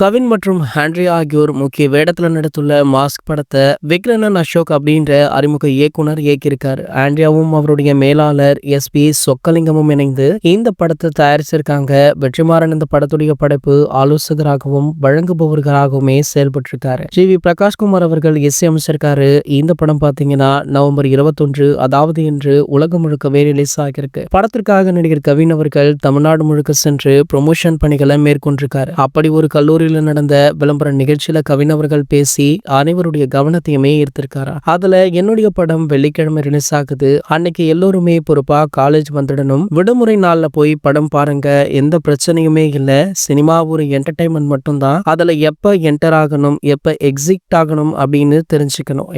கவின் மற்றும் ஆண்ட்ரியா ஆகியோர் முக்கிய வேடத்துல நடித்துள்ள மாஸ்க் படத்தை விக்ரமன் அசோக் அப்படின்ற அறிமுக இயக்குனர் இயக்கியிருக்காரு. ஆண்ட்ரியாவும் அவருடைய மேலாளர் எஸ்.பி. சொக்கலிங்கமும் இணைந்து இந்த படத்தை தயாரிச்சிருக்காங்க. வெற்றிமாறன் இந்த படத்துடைய படைப்பு ஆலோசகராகவும் வழங்குபவர்களாகவுமே செயல்பட்டிருக்காரு. ஜி.வி. பிரகாஷ்குமார் அவர்கள் இசையமைச்சிருக்காரு. இந்த படம் பாத்தீங்கன்னா நவம்பர் 21 அதாவது இன்று உலகம் முழுக்கவே ரிலீஸ் ஆகியிருக்கு. படத்திற்காக நடிகர் கவின் அவர்கள் தமிழ்நாடு முழுக்க சென்று ப்ரொமோஷன் பணிகளை மேற்கொண்டிருக்காரு. அப்படி ஒரு கல்லூரி நடந்த விளம்பர நிகழ்ச்சியில கவின் அவர்கள் பேசி அனைவருடைய கவனத்தையுமே ஈர்த்திருக்காரு. அதுல என்னுடைய படம் வெள்ளிக்கிழமை ரிலீஸ் ஆகுது, அன்னைக்கு எல்லோருமே பொறுப்பா காலேஜ் வந்துடணும், விடுமுறை நாள்ல போய் படம் பாருங்க, எந்த பிரச்சனையுமே இல்ல, சினிமா ஒரு என்டர்டைன்மெண்ட் மட்டும்தான், அதுல எப்ப என்டர் ஆகணும் எப்ப எக்ஸிட் ஆகணும் அப்படின்னு தெரிஞ்சுக்கணும்,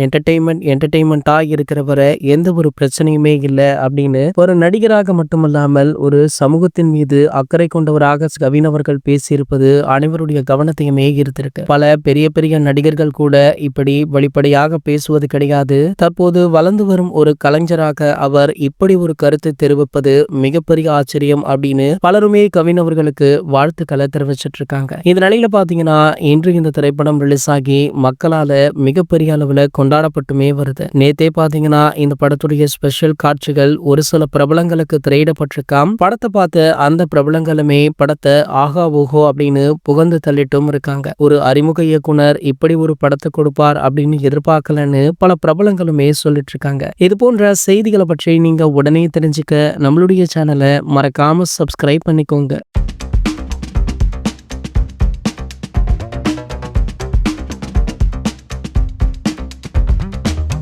என்டர்டைன்மெண்டா இருக்கிற வரை எந்த ஒரு பிரச்சனையுமே இல்ல அப்படின்னு ஒரு நடிகராக மட்டுமல்லாமல் ஒரு சமூகத்தின் மீது அக்கறை கொண்டவராக கவின் அவர்கள் பேசியிருப்பது அனைவருடைய கவனத்தையுமே ஈர்த்திருக்கு. பல பெரிய பெரிய நடிகர்கள் கூட இப்படி வெளிப்படையாக பேசுவது கிடையாது. தற்போது வளர்ந்து வரும் ஒரு கலைஞராக அவர் இப்படி ஒரு கருத்தை தெரிவிப்பது மிகப்பெரிய ஆச்சரியம் அப்படின்னு பலருமே கவின் அவர்களுக்கு வாழ்த்துக்களை தெரிவிச்சிட்டு இருக்காங்க. இந்த நிலையில பாத்தீங்கன்னா இன்று இந்த திரைப்படம் ரிலீஸ் ஆகி மக்களால மிகப்பெரிய அளவுல கொண்டாடப்பட்டுமே வருது. நேத்தே பாத்தீங்கன்னா இந்த படத்துடைய ஸ்பெஷல் காட்சிகள் ஒரு சில பிரபலங்களுக்கு திரையிடப்பட்டிருக்காம். படத்தை பார்த்த அந்த பிரபலங்களுமே படத்தை ஆகா ஓஹோ அப்படின்னு புகழ்ந்து தள்ளிட்டும் இருக்காங்க. ஒரு அறிமுக இயக்குனர் இப்படி ஒரு படத்தை கொடுப்பார் அப்படின்னு எதிர்பார்க்கலன்னு பல பிரபலங்களுமே சொல்லிட்டு இருக்காங்க. இது போன்ற செய்திகளை பற்றி நீங்க உடனே தெரிஞ்சுக்க நம்மளுடைய சேனலை மறக்காம சப்ஸ்கிரைப் பண்ணிக்கோங்க.